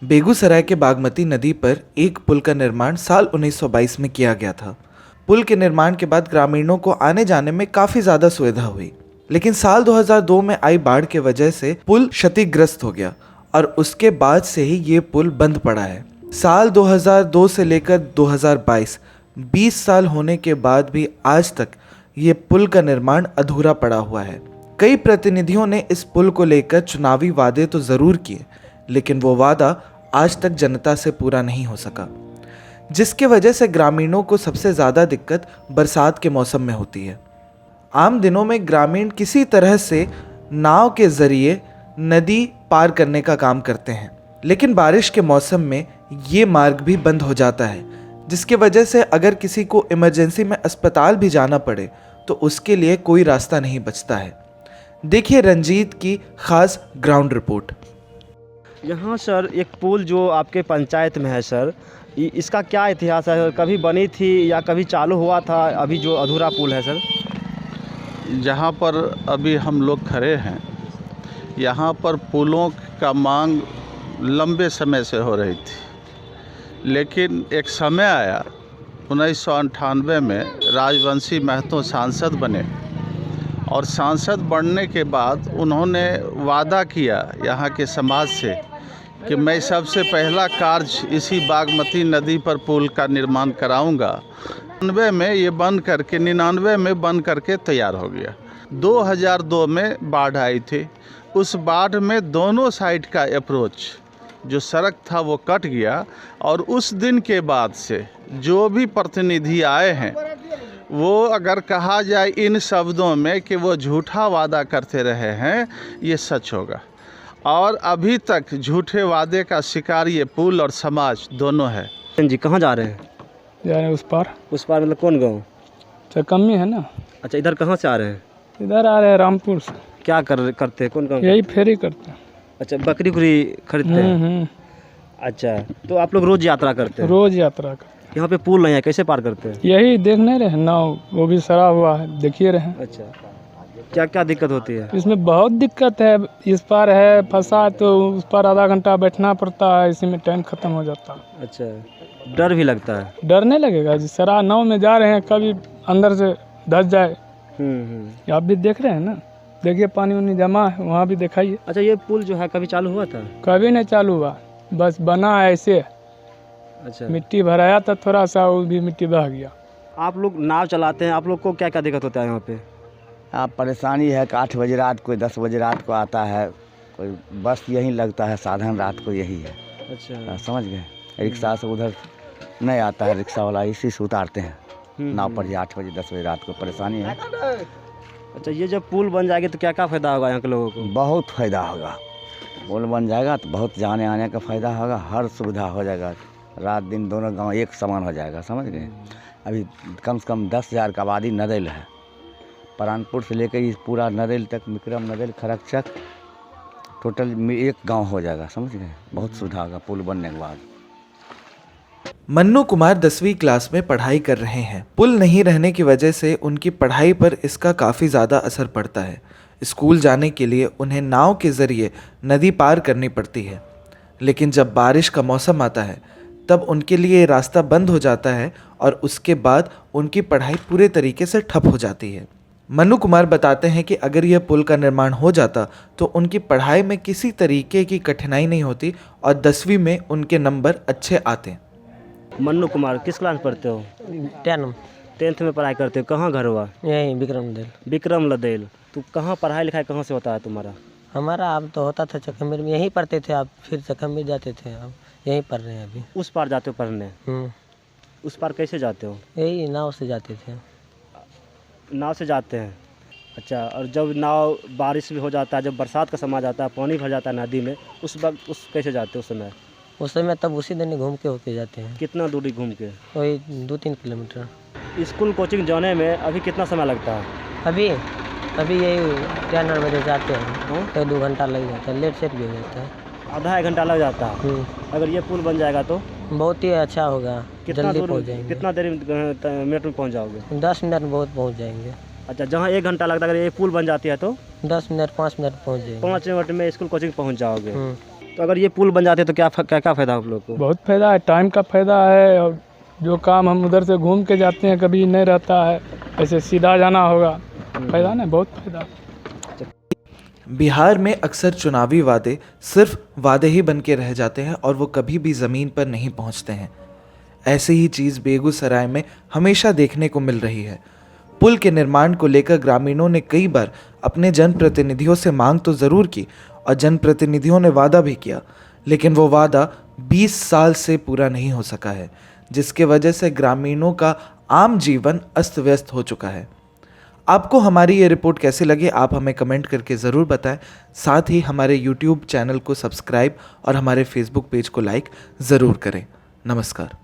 बेगूसराय के बागमती नदी पर एक पुल का निर्माण साल 1922 में किया गया था। पुल के निर्माण के बाद ग्रामीणों को आने जाने में काफी ज्यादा सुविधा हुई, लेकिन साल 2002 में आई बाढ़ के वजह से पुल क्षतिग्रस्त हो गया और उसके बाद से ही ये पुल बंद पड़ा है। साल 2002 से लेकर 2022 20 साल होने के बाद भी आज तक ये पुल का निर्माण अधूरा पड़ा हुआ है। कई प्रतिनिधियों ने इस पुल को लेकर चुनावी वादे तो जरूर किए, लेकिन वो वादा आज तक जनता से पूरा नहीं हो सका, जिसके वजह से ग्रामीणों को सबसे ज़्यादा दिक्कत बरसात के मौसम में होती है। आम दिनों में ग्रामीण किसी तरह से नाव के ज़रिए नदी पार करने का काम करते हैं, लेकिन बारिश के मौसम में ये मार्ग भी बंद हो जाता है, जिसकी वजह से अगर किसी को इमरजेंसी में अस्पताल भी जाना पड़े तो उसके लिए कोई रास्ता नहीं बचता है। देखिए रंजीत की खास ग्राउंड रिपोर्ट। यहाँ सर एक पुल जो आपके पंचायत में है सर, इसका क्या इतिहास है? कभी बनी थी या कभी चालू हुआ था? अभी जो अधूरा पुल है सर, जहाँ पर अभी हम लोग खड़े हैं, यहाँ पर पुलों का मांग लंबे समय से हो रही थी, लेकिन एक समय आया 1998 में राजवंशी महतो सांसद बने और सांसद बनने के बाद उन्होंने वादा किया यहाँ के समाज से कि मैं सबसे पहला कार्य इसी बागमती नदी पर पुल का निर्माण कराऊंगा। 99 में ये बन करके 99 में बन करके तैयार हो गया। 2002 में बाढ़ आई थी। उस बाढ़ में दोनों साइड का अप्रोच जो सड़क था वो कट गया और उस दिन के बाद से जो भी प्रतिनिधि आए हैं वो अगर कहा जाए इन शब्दों में कि वो झूठा वादा करते रहे हैं, ये सच होगा। और अभी तक झूठे वादे का शिकार ये पुल और समाज दोनों है। जी कहाँ जा रहे हैं? जा रहे हैं उस पार मतलब कौन गाँव? कमी है ना। अच्छा, इधर कहाँ से आ रहे हैं? इधर आ रहे हैं रामपुर से। क्या करते हैं? कौन गाँव? यही फेरी करते हैं। अच्छा, बकरी खुरी खरीदते हैं। अच्छा, तो आप लोग रोज यात्रा करते हैं? रोज यात्रा करते हैं। यहाँ पे पुल नहीं है, कैसे पार करते हैं? यही देख नहीं रहे नाव, वो भी सड़ा हुआ है, देखिए रहे। अच्छा, क्या क्या दिक्कत होती है? इसमें बहुत दिक्कत है। इस पार है फंसा तो उस पार आधा घंटा बैठना पड़ता है, इसी में टाइम खत्म हो जाता है। अच्छा, डर भी लगता है? डर नहीं लगेगा जी, सरा नाव में जा रहे हैं, कभी अंदर से धस जाए। आप भी देख रहे हैं ना, देखिए पानी उनी जमा है, वहाँ भी दिखाइए। अच्छा, ये पुल जो है कभी चालू हुआ था? कभी नहीं चालू हुआ, बस बना है ऐसे। अच्छा, मिट्टी भराया था थोड़ा सा, वो भी मिट्टी बह गया। आप लोग नाव चलाते हैं, आप लोग को क्या क्या दिक्कत होता है यहाँ पे? आप परेशानी है कि 8 बजे रात को 10 बजे रात को आता है, कोई बस यहीं लगता है, साधन रात को यही है। अच्छा, समझ गए। रिक्शा से उधर नहीं आता है, रिक्शा वाला इसी से उतारते हैं नाव पर। 8 बजे 10 बजे रात को परेशानी है। अच्छा, ये जब पुल बन जाएगी तो क्या क्या फ़ायदा होगा यहाँ के लोगों को? बहुत फ़ायदा होगा। पुल बन जाएगा तो बहुत जाने आने का फ़ायदा होगा, हर सुविधा हो जाएगा। रात दिन दोनों गांव एक समान हो जाएगा, समझ गए। अभी कम से कम 10,000 का आबादी नदेल है। परानपुर से लेकर इस पूरा नदेल तक, विक्रम नदेल, खरकचक, टोटल एक गांव हो जाएगा, समझ गए। बहुत सुविधा होगा पुल बनने के बाद। मन्नू कुमार 10वीं क्लास में पढ़ाई कर रहे हैं। पुल नहीं रहने की वजह से उनकी पढ़ाई पर इसका काफ़ी ज़्यादा असर पड़ता है। स्कूल जाने के लिए उन्हें नाव के ज़रिए नदी पार करनी पड़ती है, लेकिन जब बारिश का मौसम आता है तब उनके लिए ये रास्ता बंद हो जाता है और उसके बाद उनकी पढ़ाई पूरे तरीके से ठप हो जाती है। मन्नू कुमार बताते हैं कि अगर यह पुल का निर्माण हो जाता तो उनकी पढ़ाई में किसी तरीके की कठिनाई नहीं होती और 10वीं में उनके नंबर अच्छे आते। मन्नू कुमार किस क्लास पढ़ते हो? 10th में पढ़ाई करते हो। कहाँ घर हुआ? यहीं विक्रम लदेल। विक्रम लदेल। तो कहाँ पढ़ाई लिखाई कहाँ से होता है तुम्हारा? हमारा अब तो होता था चकम्बीर में, यहीं पढ़ते थे। आप फिर चकम्बीर जाते थे, अब यहीं पढ़ रहे हैं अभी। उस पार जाते हो पढ़ने? उस पार कैसे जाते हो? यही नाव से जाते थे। नाव से जाते हैं। अच्छा, और जब नाव बारिश भी हो जाता है, जब बरसात का समय जाता है, पानी भर जाता है नदी में, उस वक्त कैसे जाते हो उस समय? उस समय तब उसी दिन घूम के होके जाते हैं। कितना दूरी घूम के? वही 2-3 किलोमीटर। स्कूल कोचिंग जाने में अभी कितना समय लगता है? अभी यही 10 बजे जाते हैं तो 2 घंटा लग जाता है, लेट सेट भी हो जाता है। आधा 1 घंटा लग जाता है। अगर ये पुल बन जाएगा तो बहुत ही अच्छा होगा, जल्दी पहुँच जाएंगे। कितना देर मिनट में पहुँच जाओगे? 10 मिनट में बहुत पहुँच जाएंगे। अच्छा, जहाँ 1 घंटा लगता है, अगर ये पुल बन जाती है तो 10 मिनट 5 मिनट पहुँच जाएंगे। 5 मिनट में स्कूल कोचिंग पहुँच जाओगे। तो अगर ये पुल बन जाते तो क्या क्या क्या फ़ायदा आप लोग को? बहुत फायदा है, टाइम का फायदा है। और जो काम हम उधर से घूम के जाते हैं कभी नहीं रहता है, ऐसे सीधा जाना होगा। फायदा ना, बहुत फायदा। बिहार में अक्सर चुनावी वादे सिर्फ वादे ही बन के रह जाते हैं और वो कभी भी ज़मीन पर नहीं पहुंचते हैं। ऐसी ही चीज़ बेगूसराय में हमेशा देखने को मिल रही है। पुल के निर्माण को लेकर ग्रामीणों ने कई बार अपने जनप्रतिनिधियों से मांग तो ज़रूर की और जनप्रतिनिधियों ने वादा भी किया, लेकिन वो वादा 20 साल से पूरा नहीं हो सका है, जिसके वजह से ग्रामीणों का आम जीवन अस्त व्यस्त हो चुका है। आपको हमारी ये रिपोर्ट कैसी लगी, आप हमें कमेंट करके ज़रूर बताएं। साथ ही हमारे YouTube चैनल को सब्सक्राइब और हमारे Facebook पेज को लाइक ज़रूर करें। नमस्कार।